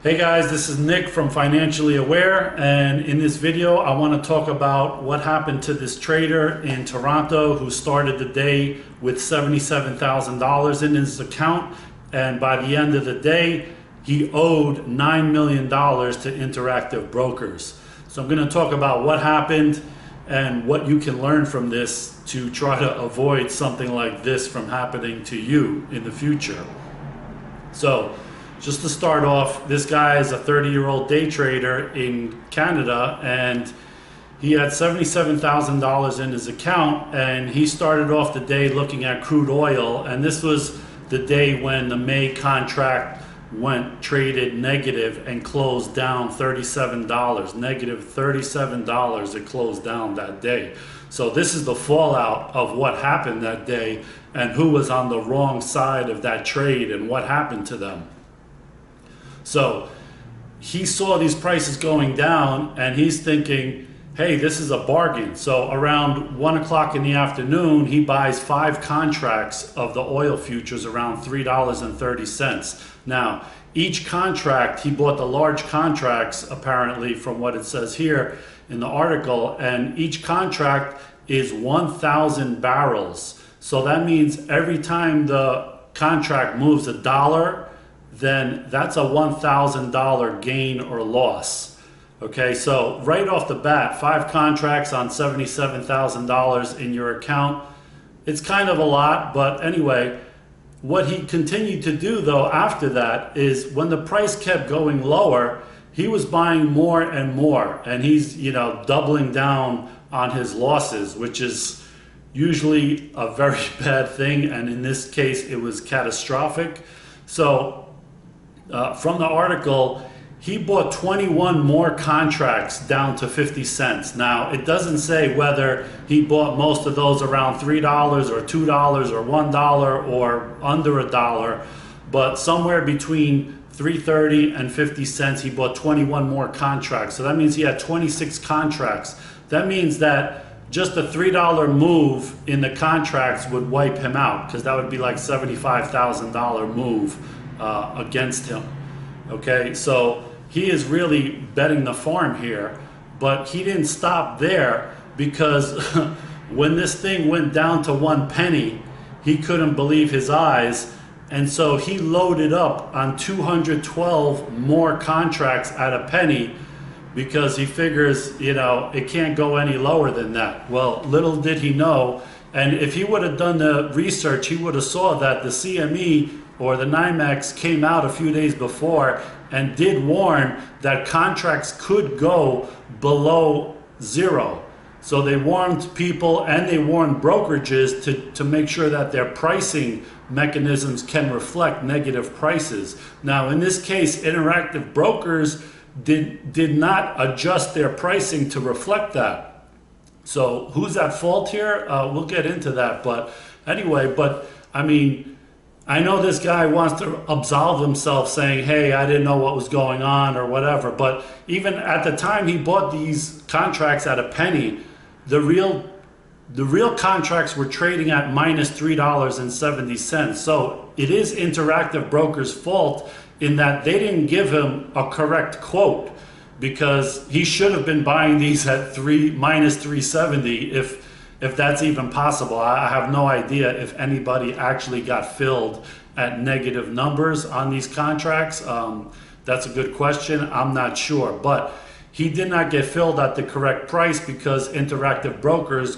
Hey guys, this is Nick from Financially Aware, and in this video I want to talk about what happened to this trader in Toronto who started the day with $77,000 in his account, and by the end of the day he owed $9 million to Interactive Brokers. So I'm going to talk about what happened and what you can learn from this to try to avoid something like this from happening to you in the future. So just to start off, this guy is a 30-year-old day trader in Canada, and he had $77,000 in his account, and he started off the day looking at crude oil, and this was the day when the May contract went traded negative and closed down $37, negative $37 it closed down that day. So this is the fallout of what happened that day and who was on the wrong side of that trade and what happened to them. So he saw these prices going down and he's thinking, hey, this is a bargain. So around 1 o'clock in the afternoon, he buys 5 contracts of the oil futures around $3.30. Now, each contract, he bought the large contracts apparently from what it says here in the article, and each contract is 1,000 barrels. So that means every time the contract moves a dollar, then that's a $1,000 gain or loss. Okay, so right off the bat, 5 contracts on $77,000 in your account. It's kind of a lot, but anyway, what he continued to do though after that is when the price kept going lower, he was buying more and more, and he's, doubling down on his losses, which is usually a very bad thing, and in this case it was catastrophic. So from the article, he bought 21 more contracts down to 50 cents. Now, it doesn't say whether he bought most of those around $3 or $2 or $1 or under $1, but somewhere between $3.30 and 50 cents, he bought 21 more contracts. So that means he had 26 contracts. That means that just a $3 move in the contracts would wipe him out, because that would be like $75,000 move against him. Okay, so he is really betting the farm here, but he didn't stop there, because when this thing went down to 1 penny, he couldn't believe his eyes, and so he loaded up on 212 more contracts at a penny, because he figures, it can't go any lower than that. Well, little did he know, and if he would have done the research, he would have saw that the CME or the NYMEX came out a few days before and did warn that contracts could go below zero. So they warned people and they warned brokerages to make sure that their pricing mechanisms can reflect negative prices. Now, in this case, Interactive Brokers did not adjust their pricing to reflect that. So who's at fault here? We'll get into that. But anyway, I know this guy wants to absolve himself saying, hey, I didn't know what was going on or whatever. But even at the time he bought these contracts at a penny, the real contracts were trading at minus $3.70. So it is Interactive Brokers' fault in that they didn't give him a correct quote, because he should have been buying these at minus 370 if that's even possible. I have no idea if anybody actually got filled at negative numbers on these contracts. That's a good question. I'm not sure. But he did not get filled at the correct price because Interactive Brokers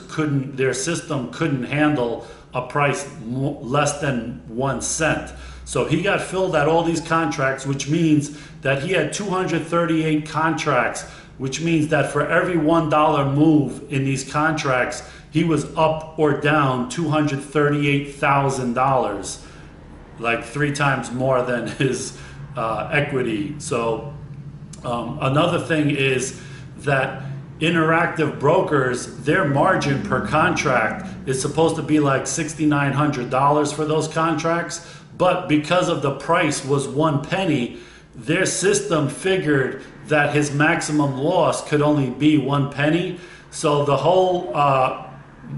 their system couldn't handle a price less than 1 cent. So he got filled at all these contracts, which means that he had 238 contracts, which means that for every $1 move in these contracts, he was up or down $238,000, like 3 times more than his equity. So another thing is that Interactive Brokers, their margin per contract is supposed to be like $6,900 for those contracts, but because of the price was 1 penny, their system figured that his maximum loss could only be 1 penny. So the whole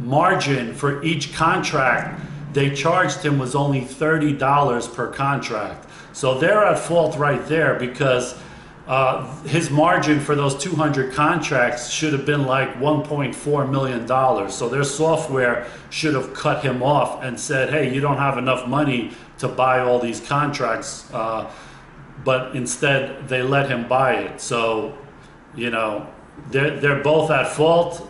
margin for each contract they charged him was only $30 per contract. So they're at fault right there, because his margin for those 200 contracts should have been like $1.4 million. So their software should have cut him off and said, hey, you don't have enough money to buy all these contracts. But instead they let him buy it. So, you know, they're both at fault.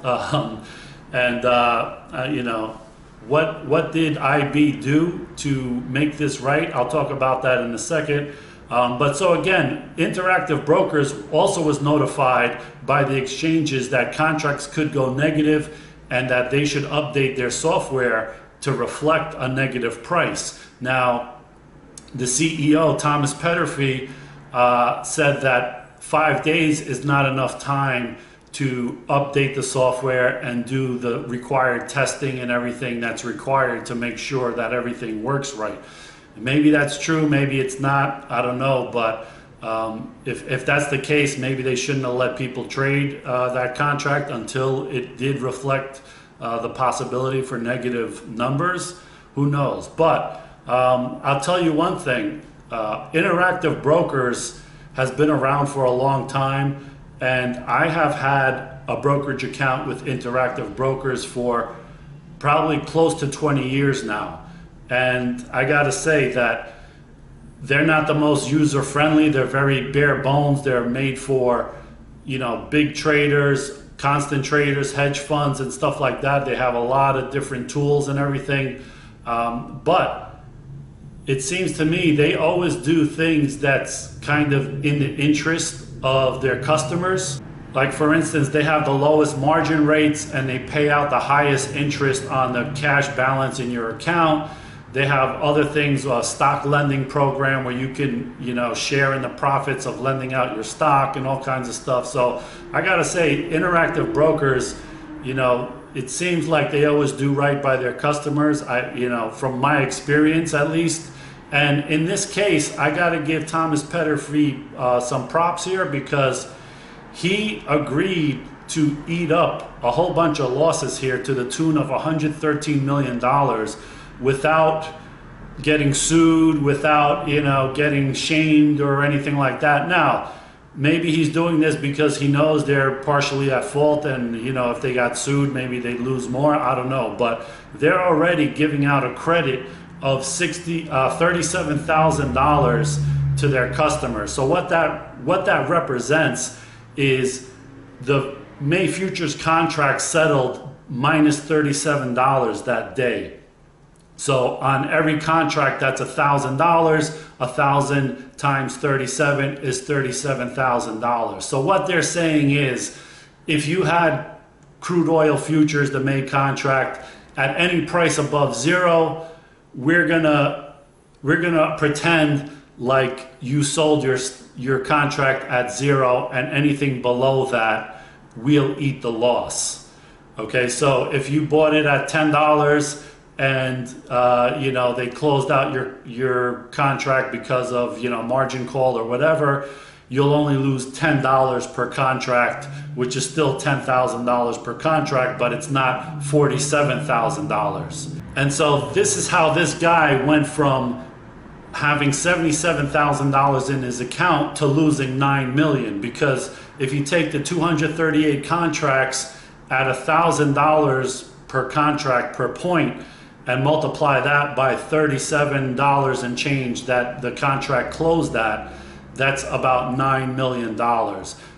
You know, what did IB do to make this right? I'll talk about that in a second. But so again, Interactive Brokers also was notified by the exchanges that contracts could go negative and that they should update their software to reflect a negative price. Now, the CEO, Thomas Petterfy, said that 5 days is not enough time to update the software and do the required testing and everything that's required to make sure that everything works right. Maybe that's true, maybe it's not, I don't know, but if that's the case, maybe they shouldn't have let people trade that contract until it did reflect the possibility for negative numbers. Who knows? But I'll tell you one thing, Interactive Brokers has been around for a long time, and I have had a brokerage account with Interactive Brokers for probably close to 20 years now. And I gotta say that they're not the most user-friendly. They're very bare bones. They're made for, you know, big traders, constant traders, hedge funds and stuff like that. They have a lot of different tools and everything. But it seems to me they always do things that's kind of in the interest of their customers. Like, for instance, they have the lowest margin rates and they pay out the highest interest on the cash balance in your account. They have other things, a stock lending program where you can, you know, share in the profits of lending out your stock and all kinds of stuff. So I gotta say, Interactive Brokers, you know, it seems like they always do right by their customers, you know, from my experience at least. And in this case, I gotta give Thomas Petterfy some props here, because he agreed to eat up a whole bunch of losses here to the tune of $113 million without getting sued, without, you know, getting shamed or anything like that. Now, maybe he's doing this because he knows they're partially at fault, and, you know, if they got sued, maybe they'd lose more. I don't know. But they're already giving out a credit of $37,000 to their customers. So what that represents is the May futures contract settled minus $37 that day. So on every contract, that's $1,000. 1,000 times 37 is $37,000. So what they're saying is, if you had crude oil futures, the May contract, at any price above zero, we're gonna pretend like you sold your contract at zero, and anything below that, we'll eat the loss. Okay, so if you bought it at $10 and you know, they closed out your contract because of, you know, margin call or whatever, you'll only lose $10 per contract, which is still $10,000 per contract, but it's not $47,000. And so this is how this guy went from having $77,000 in his account to losing $9 million. Because if you take the 238 contracts at $1,000 per contract per point and multiply that by $37 and change that the contract closed at, that's about $9 million.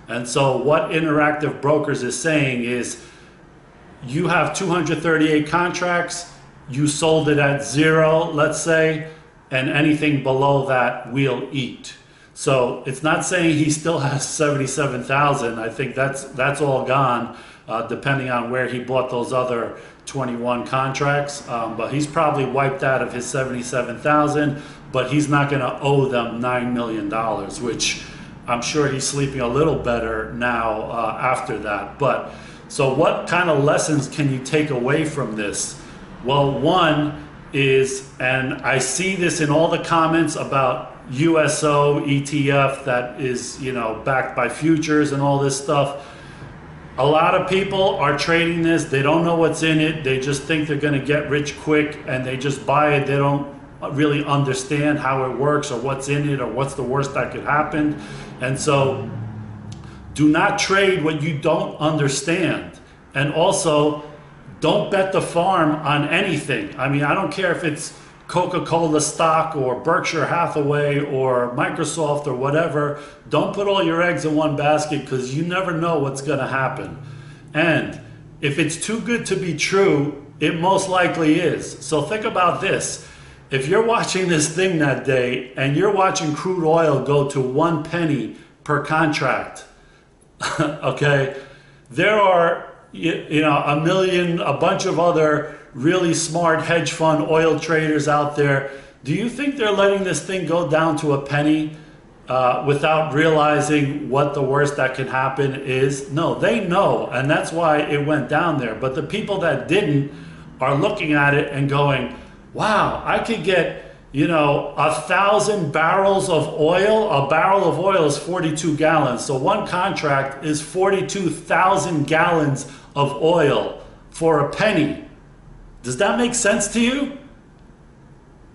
And so what Interactive Brokers is saying is, you have 238 contracts, you sold it at zero, let's say, and anything below that we'll eat. So it's not saying he still has 77,000. I think that's all gone, depending on where he bought those other 21 contracts. But he's probably wiped out of his 77,000, but he's not going to owe them $9 million, which I'm sure he's sleeping a little better now after that. But so what kind of lessons can you take away from this? Well, one is, and I see this in all the comments about USO ETF that is, you know, backed by futures and all this stuff. A lot of people are trading this. They don't know what's in it. They just think they're going to get rich quick, and they just buy it. They don't really understand how it works or what's in it or what's the worst that could happen. And so do not trade what you don't understand. And also, don't bet the farm on anything. I mean, I don't care if it's Coca-Cola stock or Berkshire Hathaway or Microsoft or whatever. Don't put all your eggs in one basket, because you never know what's going to happen. And if it's too good to be true, it most likely is. So think about this. If you're watching this thing that day and you're watching crude oil go to 1 penny per contract, okay, there are, you know, a bunch of other really smart hedge fund oil traders out there. Do you think they're letting this thing go down to a penny without realizing what the worst that can happen is? No, they know, and that's why it went down there. But the people that didn't are looking at it and going, wow, I could get, you know, 1,000 barrels of oil. A barrel of oil is 42 gallons. So one contract is 42,000 gallons of oil for a penny. Does that make sense to you?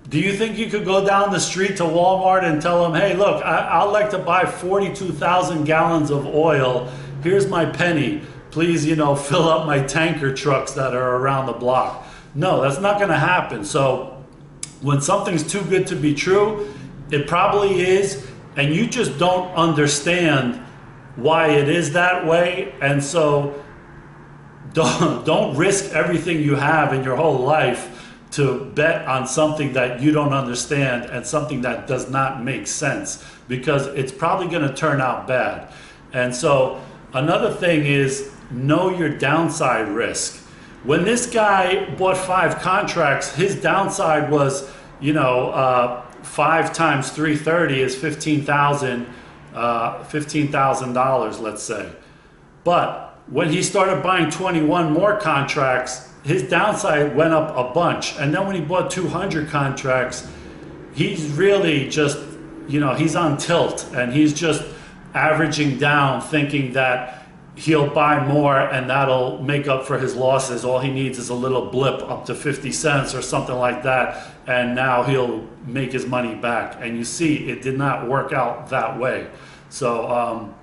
Do you think you could go down the street to Walmart and tell them, hey, look, I'd like to buy 42,000 gallons of oil. Here's my penny. Please, you know, fill up my tanker trucks that are around the block. No, that's not going to happen. So when something's too good to be true, it probably is, and you just don't understand why it is that way. And so don't risk everything you have in your whole life to bet on something that you don't understand and something that does not make sense, because it's probably going to turn out bad. And so another thing is, know your downside risk. When this guy bought 5 contracts, his downside was, you know, 5 times 330 is $15,000, let's say. But when he started buying 21 more contracts, his downside went up a bunch. And then when he bought 200 contracts, he's really just, you know, he's on tilt, and he's just averaging down, thinking that he'll buy more and that'll make up for his losses. All he needs is a little blip up to 50 cents or something like that, and now he'll make his money back. And you see, it did not work out that way. So,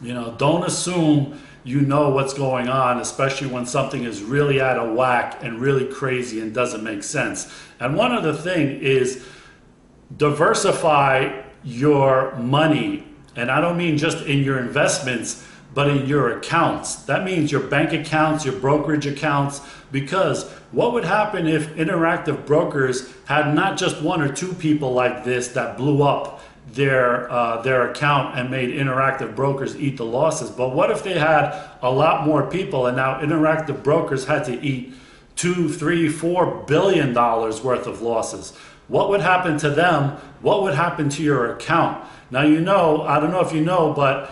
you know, don't assume you know what's going on, especially when something is really out of whack and really crazy and doesn't make sense. And one other thing is, diversify your money. And I don't mean just in your investments, but in your accounts. That means your bank accounts, your brokerage accounts, because what would happen if Interactive Brokers had not just 1 or 2 people like this that blew up their account and made Interactive Brokers eat the losses? But what if they had a lot more people, and now Interactive Brokers had to eat $2, $3, $4 billion worth of losses? What would happen to them? What would happen to your account? Now, you know, I don't know if you know, but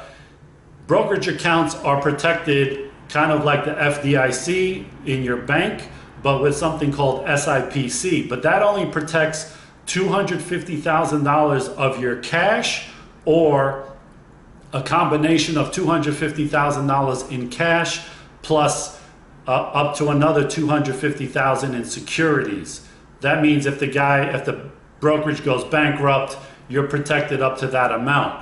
brokerage accounts are protected kind of like the FDIC in your bank, but with something called SIPC. But that only protects $250,000 of your cash, or a combination of $250,000 in cash plus up to another $250,000 in securities. That means if the brokerage goes bankrupt, you're protected up to that amount.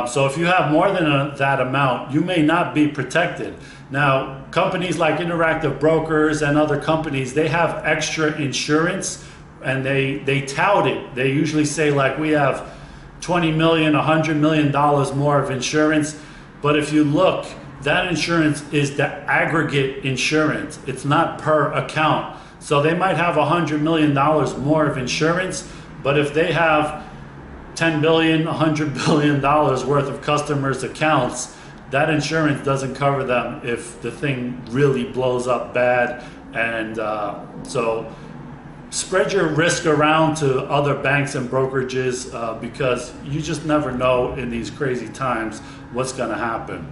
So if you have more than that amount, you may not be protected. Now, companies like Interactive Brokers and other companies, they have extra insurance, and they tout it. They usually say, like, we have $20 million, $100 million more of insurance. But if you look, that insurance is the aggregate insurance. It's not per account. So they might have $100 million more of insurance, but if they have $10 billion, $100 billion worth of customers' accounts, that insurance doesn't cover them if the thing really blows up bad. And so spread your risk around to other banks and brokerages, because you just never know in these crazy times what's going to happen.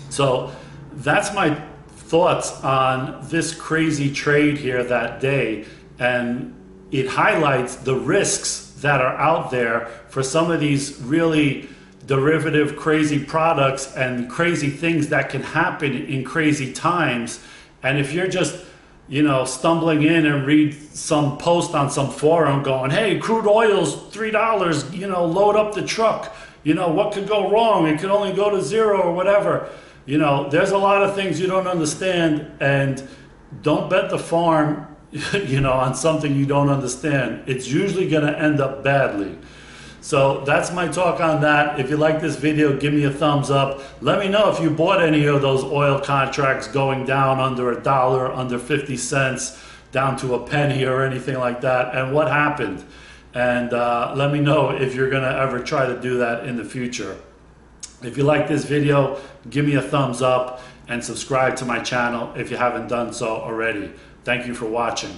So that's my thoughts on this crazy trade here that day, and it highlights the risks that are out there for some of these really derivative crazy products and crazy things that can happen in crazy times. And if you're just, stumbling in and read some post on some forum going, hey, crude oil's $3, load up the truck. What could go wrong? It could only go to zero or whatever. There's a lot of things you don't understand, and don't bet the farm, on something you don't understand. It's usually going to end up badly. So that's my talk on that. If you like this video, give me a thumbs up. Let me know if you bought any of those oil contracts going down under $1, under 50 cents, down to a penny or anything like that, and what happened. And let me know if you're going to ever try to do that in the future. If you like this video, give me a thumbs up and subscribe to my channel if you haven't done so already. Thank you for watching.